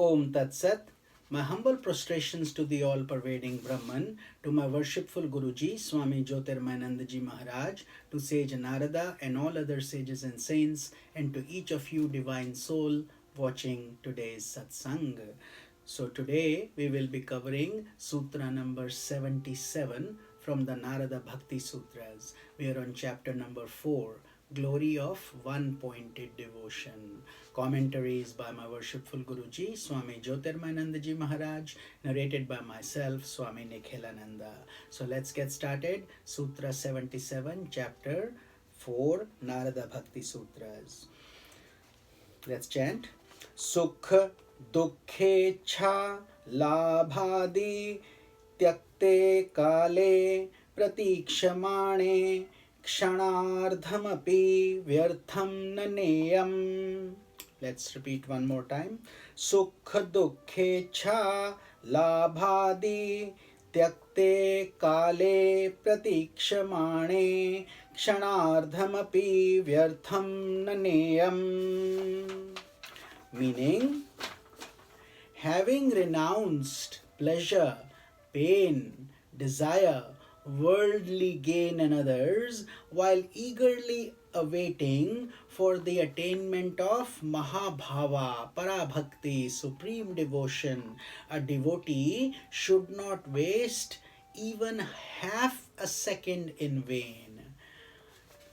Om Tat Sat. My humble prostrations to the all-pervading Brahman, to my worshipful Guruji, Swami Jyotirmayanandaji Maharaj, to sage Narada and all other sages and saints, and to each of you divine soul watching today's satsang. So today we will be covering Sutra number 77 from the Narada Bhakti Sutras. We are on chapter number 4, Glory of One-Pointed Devotion. Commentaries by my worshipful Guruji, Swami Jyotirmayanandaji Maharaj, narrated by myself, Swami Nikhilananda. So let's get started. Sutra 77, chapter 4, Narada Bhakti Sutras. Let's chant. Sukha Dukkhecha Labhadi Tyakte Kale Pratikshamaane Kshanardhamapi Vyartham Naneyam. Let's repeat one more time. Sukha Dukkhecha Labhadi Tyakte Kale Pratikshamaane Kshanardhamapi Vyartham Naneyam. Meaning, having renounced pleasure, pain, desire, worldly gain and others, while eagerly awaiting for the attainment of Mahabhava, Parabhakti, supreme devotion, a devotee should not waste even half a second in vain.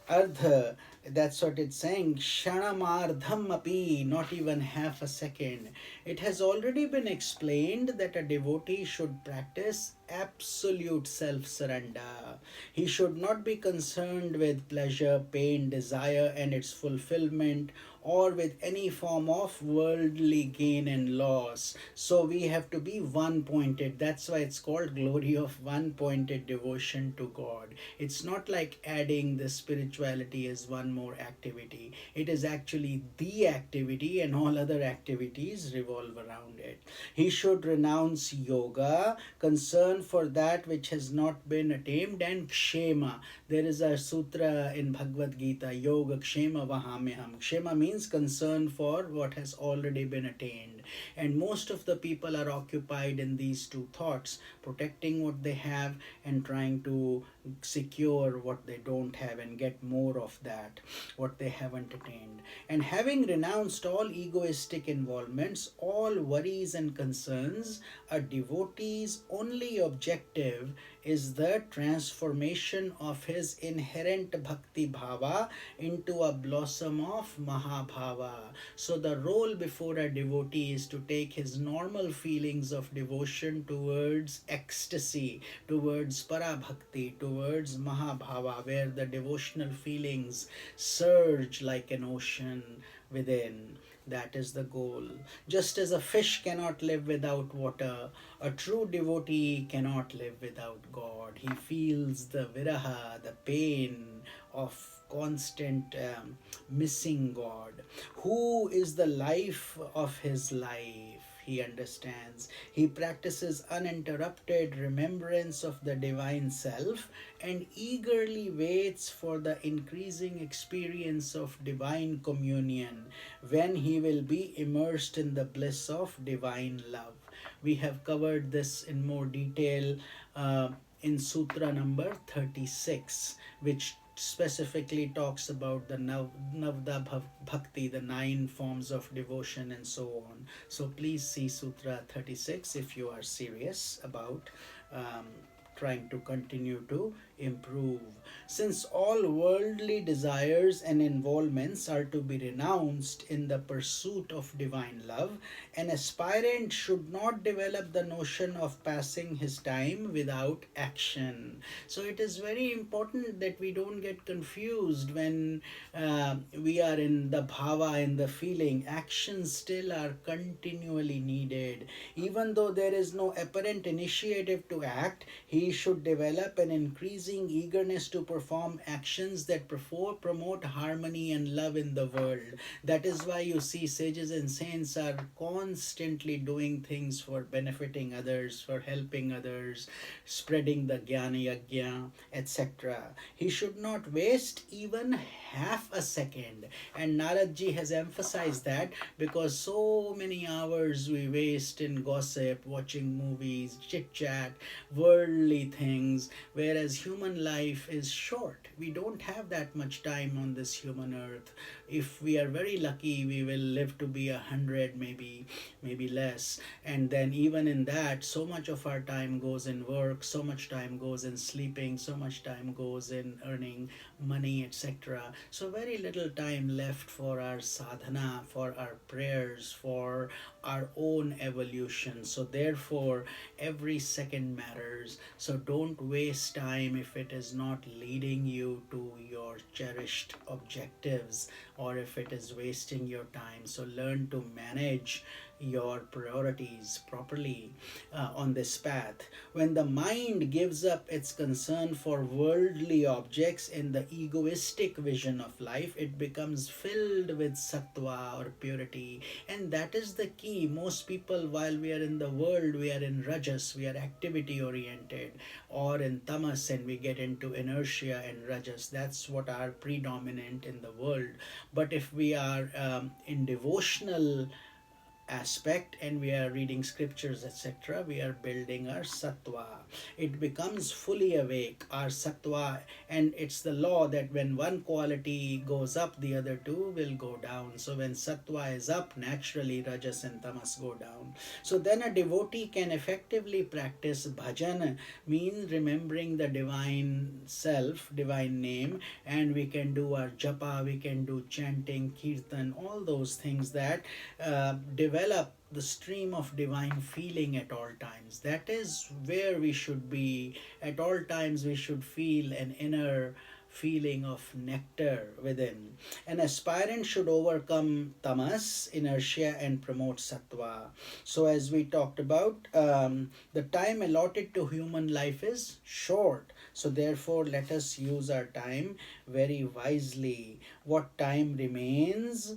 Ardha, that's what it's saying. Kshanamardham api, not even half a second. It has already been explained that a devotee should practice absolute self-surrender. He should not be concerned with pleasure, pain, desire and its fulfillment, or with any form of worldly gain and loss. So we have to be one-pointed. That's why it's called glory of one-pointed devotion to God. It's not like adding the spirituality as one more activity. It is actually the activity, and all other activities revolve around it. He should renounce yoga, concern for that which has not been attained, and kshema. There is a sutra in Bhagavad Gita, yoga kshema vahamyaham. Kshema means concern for what has already been attained. And most of the people are occupied in these two thoughts, protecting what they have and trying to secure what they don't have and get more of that, what they haven't attained. And having renounced all egoistic involvements, all worries and concerns, a devotee's only objective is the transformation of his inherent bhakti bhava into a blossom of mahabhava. So the role before a devotee is to take his normal feelings of devotion towards ecstasy, towards parabhakti, towards mahabhava, where the devotional feelings surge like an ocean within. That is the goal. Just as a fish cannot live without water, a true devotee cannot live without God. He feels the viraha, the pain of constant missing God. Who is the life of his life? He understands. He practices uninterrupted remembrance of the divine self and eagerly waits for the increasing experience of divine communion, when he will be immersed in the bliss of divine love. We have covered this in more detail in Sutra number 36, which specifically talks about the Navda Bhakti, the 9 forms of devotion and so on. So please see Sutra 36 if you are serious about trying to continue to improve. Since all worldly desires and involvements are to be renounced in the pursuit of divine love, an aspirant should not develop the notion of passing his time without action. So it is very important that we don't get confused when we are in the bhava, in the feeling. Actions still are continually needed. Even though there is no apparent initiative to act, he should develop an increasing unceasing eagerness to perform actions that promote harmony and love in the world. That is why you see sages and saints are constantly doing things for benefiting others, for helping others, spreading the jnana yajna, etc. He should not waste even half a second. And Naradji has emphasized that, because so many hours we waste in gossip, watching movies, chit chat, worldly things, whereas human life is short. We don't have that much time on this human earth. If we are very lucky, we will live to be 100, maybe less. And then even in that, so much of our time goes in work, so much time goes in sleeping, so much time goes in earning money, etc. So very little time left for our sadhana, for our prayers, for our own evolution. So therefore every second matters. So don't waste time if it is not leading you to your cherished objectives, or if it is wasting your time. So learn to manage your priorities properly on this path. When the mind gives up its concern for worldly objects in the egoistic vision of life, it becomes filled with sattva or purity. And that is the key. Most people, while we are in the world, we are in rajas, we are activity oriented, or in tamas, and we get into inertia and rajas. That's what are predominant in the world. But if we are in devotional aspect and we are reading scriptures, etc., we are building our sattva. It becomes fully awake, our sattva. And it's the law that when one quality goes up, the other two will go down. So when sattva is up, naturally rajas and tamas go down. So then a devotee can effectively practice bhajan, means remembering the divine self, divine name. And we can do our japa, we can do chanting, kirtan, all those things that develop the stream of divine feeling at all times. That is where we should be. At all times we should feel an inner feeling of nectar within. An aspirant should overcome tamas, inertia, and promote sattva. So as we talked about, the time allotted to human life is short. So therefore let us use our time very wisely. What time remains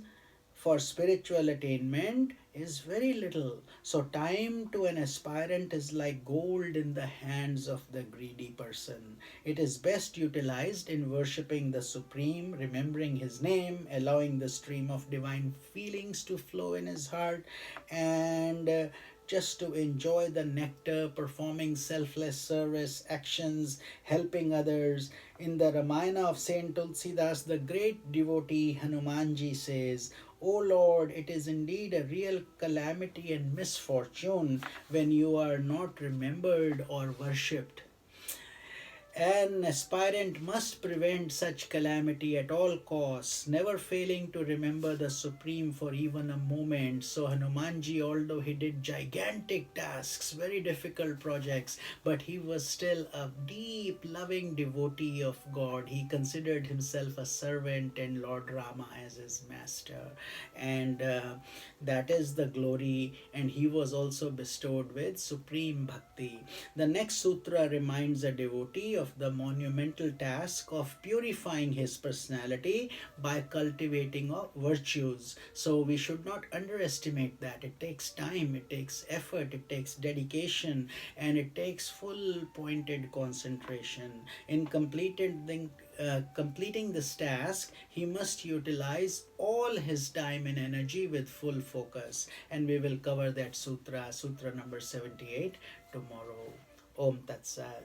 for spiritual attainment is very little. So time to an aspirant is like gold in the hands of the greedy person. It is best utilized in worshipping the Supreme, remembering His name, allowing the stream of divine feelings to flow in his heart, and just to enjoy the nectar, performing selfless service actions, helping others. In the Ramayana of Saint Tulsidas, the great devotee Hanumanji says, "O Lord, it is indeed a real calamity and misfortune when you are not remembered or worshipped. An aspirant must prevent such calamity at all costs, never failing to remember the Supreme for even a moment." So Hanumanji, although he did gigantic tasks, very difficult projects, but he was still a deep, loving devotee of God. He considered himself a servant and Lord Rama as his master. And that is the glory. And he was also bestowed with supreme bhakti. The next sutra reminds a devotee of the monumental task of purifying his personality by cultivating of virtues. So we should not underestimate that. It takes time, it takes effort, it takes dedication, and it takes full pointed concentration. In completing this task, he must utilize all his time and energy with full focus. And we will cover that sutra, sutra number 78, tomorrow. Om Tat Sat.